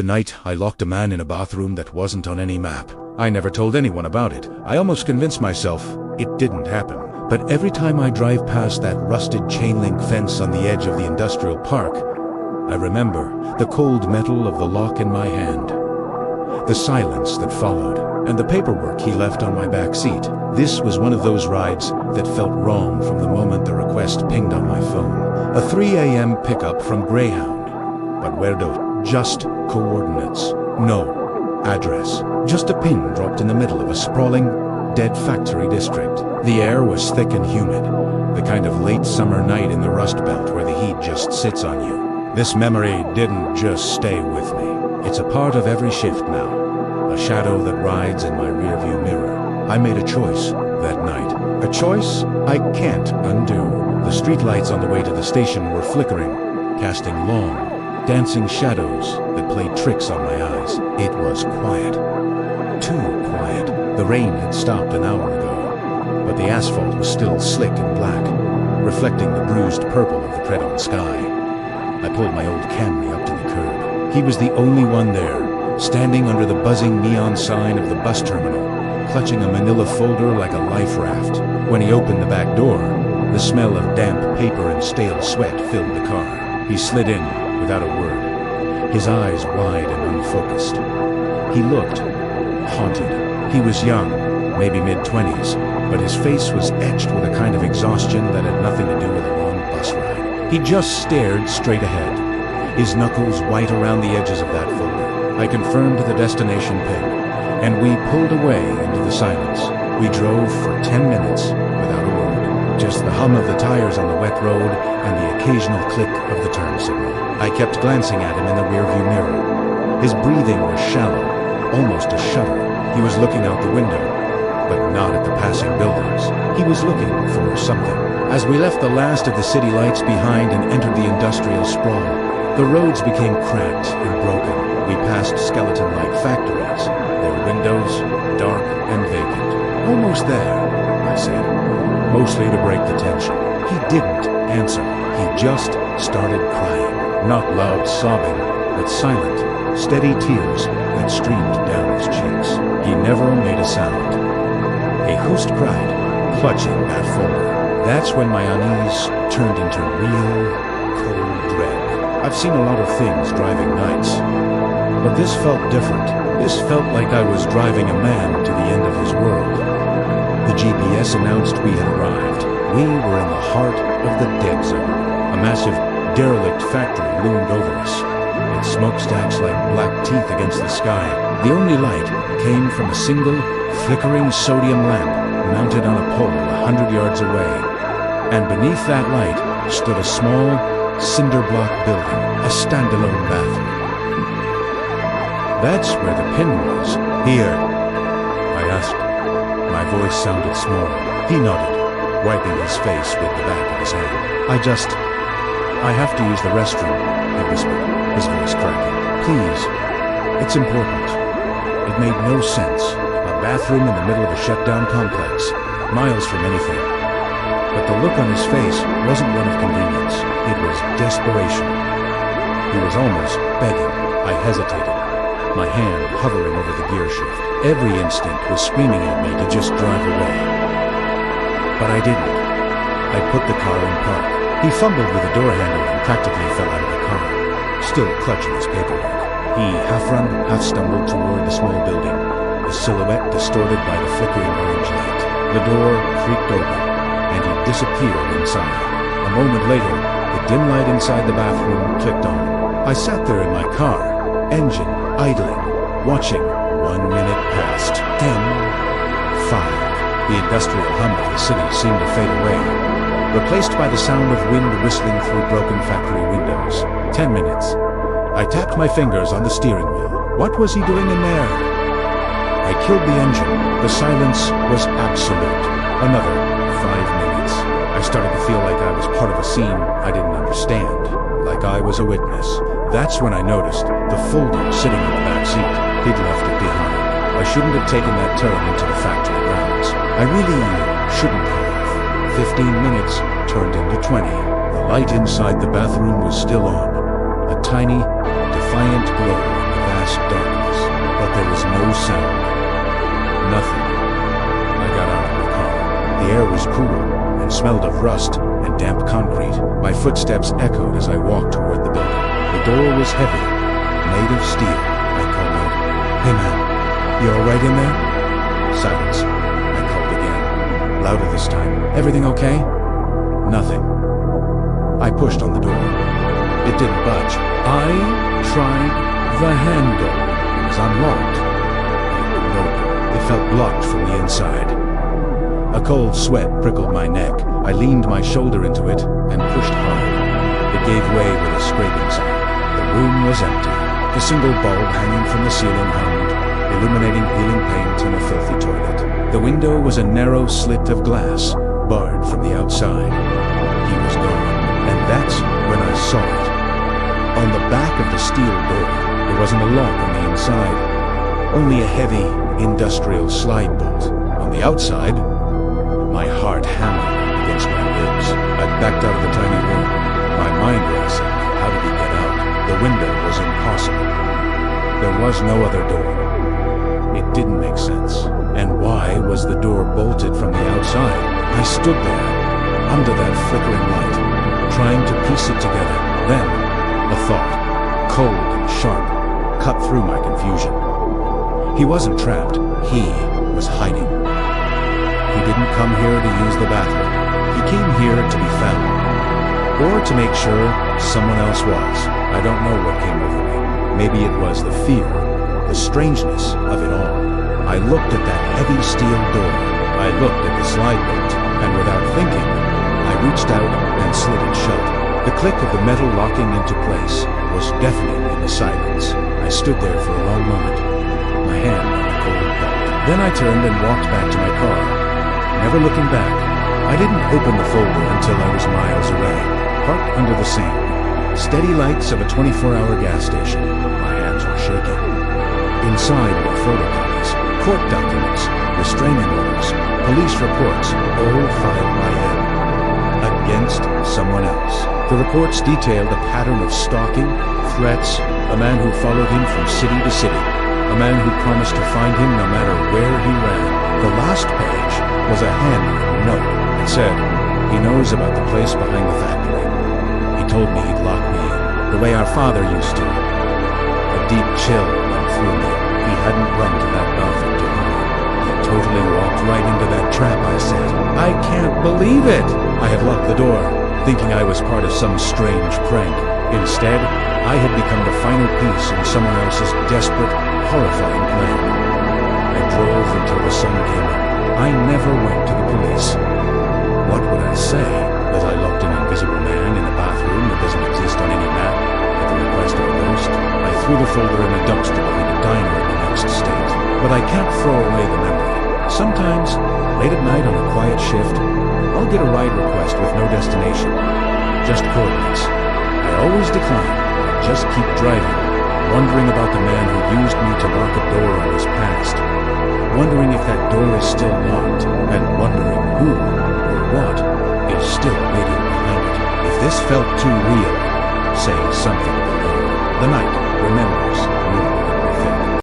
The night I locked a man in a bathroom that wasn't on any map. I never told anyone about it. I almost convinced myself it didn't happen. But every time I drive past that rusted chain link fence on the edge of the industrial park, I remember the cold metal of the lock in my hand, the silence that followed, and the paperwork he left on my back seat. This was one of those rides that felt wrong from the moment the request pinged on my phone. A 3 a.m. pickup from Greyhound. But where to? Just coordinates. No address. Just a pin dropped in the middle of a sprawling, dead factory district. The air was thick and humid, the kind of late summer night in the Rust Belt where the heat just sits on you. This memory didn't just stay with me. It's a part of every shift now, a shadow that rides in my rearview mirror. I made a choice that night, a choice I can't undo. The streetlights on the way to the station were flickering, casting long, dancing shadows that played tricks on my eyes. It was quiet. Too quiet. The rain had stopped an hour ago, but the asphalt was still slick and black, reflecting the bruised purple of the Credon sky. I pulled my old Camry up to the curb. He was the only one there, standing under the buzzing neon sign of the bus terminal, clutching a manila folder like a life raft. When he opened the back door, the smell of damp paper and stale sweat filled the car. He slid in without a word, his eyes wide and unfocused. He looked haunted. He was young, maybe mid-20s, but his face was etched with a kind of exhaustion that had nothing to do with a long bus ride. He just stared straight ahead, his knuckles white around the edges of that folder. I confirmed the destination pin, and we pulled away into the silence. We drove for 10 minutes without a word, just the hum of the tires on the wet road and the occasional click of the turn signal. I kept glancing at him in the rearview mirror. His breathing was shallow, almost a shudder. He was looking out the window, but not at the passing buildings. He was looking for something. As we left the last of the city lights behind and entered the industrial sprawl, the roads became cracked and broken. We passed skeleton-like factories, their windows dark and vacant. Almost there, I said, mostly to break the tension. He didn't answer. He just started crying. Not loud sobbing, but silent, steady tears that streamed down his cheeks. He never made a sound. A host cried, clutching that folder. That's when my unease turned into real, cold dread. I've seen a lot of things driving nights, but this felt different. This felt like I was driving a man to the end of his world. The GPS announced we had arrived. We were in the heart of the dead zone. A massive, derelict factory loomed over us, its smokestacks like black teeth against the sky. The only light came from a single, flickering sodium lamp mounted on a pole 100 yards away. And beneath that light stood a small, cinder block building, a standalone bathroom. "That's where the pin was." "Here?" I asked. My voice sounded small. He nodded, wiping his face with the back of his hand. I have to use the restroom," he whispered, his voice cracking. "Please, it's important." It made no sense. A bathroom in the middle of a shutdown complex, miles from anything. But the look on his face wasn't one of convenience. It was desperation. He was almost begging. I hesitated, my hand hovering over the gear shift. Every instinct was screaming at me to just drive away. But I didn't. I put the car in park. He fumbled with the door handle and practically fell out of the car, still clutching his paperwork. He half-ran, half-stumbled toward the small building, his silhouette distorted by the flickering orange light. The door creaked open, and he disappeared inside. A moment later, the dim light inside the bathroom clicked on. I sat there in my car, engine idling, watching. 1 minute passed. 10, 5. The industrial hum of the city seemed to fade away, replaced by the sound of wind whistling through broken factory windows. 10 minutes. I tapped my fingers on the steering wheel. What was he doing in there? I killed the engine. The silence was absolute. Another 5 minutes. I started to feel like I was part of a scene I didn't understand, like I was a witness. That's when I noticed the folder sitting in the back seat. He'd left it behind. I shouldn't have taken that turn into the factory grounds. I really shouldn't have. 15 minutes turned into 20. The light inside the bathroom was still on, a tiny, defiant glow in the vast darkness, but there was no sound. Nothing. I got out of the car. The air was cool and smelled of rust and damp concrete. My footsteps echoed as I walked toward the building. The door was heavy, made of steel. I called out, "Hey man, you all right in there?" Silence. I called again, louder this time. "Everything okay?" Nothing. I pushed on the door. It didn't budge. I tried the handle. It was unlocked. It wouldn't open. It felt blocked from the inside. A cold sweat prickled my neck. I leaned my shoulder into it and pushed hard. It gave way with a scraping sound. The room was empty. The single bulb hanging from the ceiling hummed, illuminating peeling paint and a filthy toilet. The window was a narrow slit of glass, barred from the outside. He was gone, and that's when I saw it. On the back of the steel door, there wasn't a lock on the inside, only a heavy, industrial slide bolt. On the outside, my heart hammered against my ribs. I backed out of the tiny room. My mind racing. How did he get out? The window was impossible. There was no other door. It didn't make sense. And why was the door bolted from the outside? I stood there, under that flickering light, trying to piece it together. Then, a thought, cold and sharp, cut through my confusion. He wasn't trapped. He was hiding. He didn't come here to use the bathroom. He came here to be found. Or to make sure someone else was. I don't know what came over me. Maybe it was the fear, the strangeness of it all. I looked at that heavy steel door. I looked at the slide bolt, and without thinking, I reached out and slid it shut. The click of the metal locking into place was deafening in the silence. I stood there for a long moment, my hand on the cold belt. Then I turned and walked back to my car, never looking back. I didn't open the folder until I was miles away, parked under the same steady lights of a 24-hour gas station. My hands were shaking. Inside were photocopies, court documents, restraining orders, police reports, all filed by him against someone else. The reports detailed a pattern of stalking, threats, a man who followed him from city to city, a man who promised to find him no matter where he ran. The last page was a handwritten note. It said, "He knows about the place behind the factory. He told me he'd lock me in, the way our father used to." A deep chill went through me. He hadn't run to that bathroom to hide. He totally walked right into that trap, I said. "I can't believe it!" I had locked the door, thinking I was part of some strange prank. Instead, I had become the final piece in someone else's desperate, horrifying plan. I drove until the sun came up. I never went to the police. What would I say? That I locked an invisible man in a bathroom that doesn't exist on any map at the request of a ghost? I threw the folder in a dumpster behind a diner in the next state. But I can't throw away the memory. Sometimes, late at night on a quiet shift, I'll get a ride request with no destination, just coordinates. I always decline. I just keep driving, wondering about the man who used me to lock a door on his past, wondering if that door is still locked, and wondering who or what is still waiting behind it. If this felt too real, say something below. The night remembers you.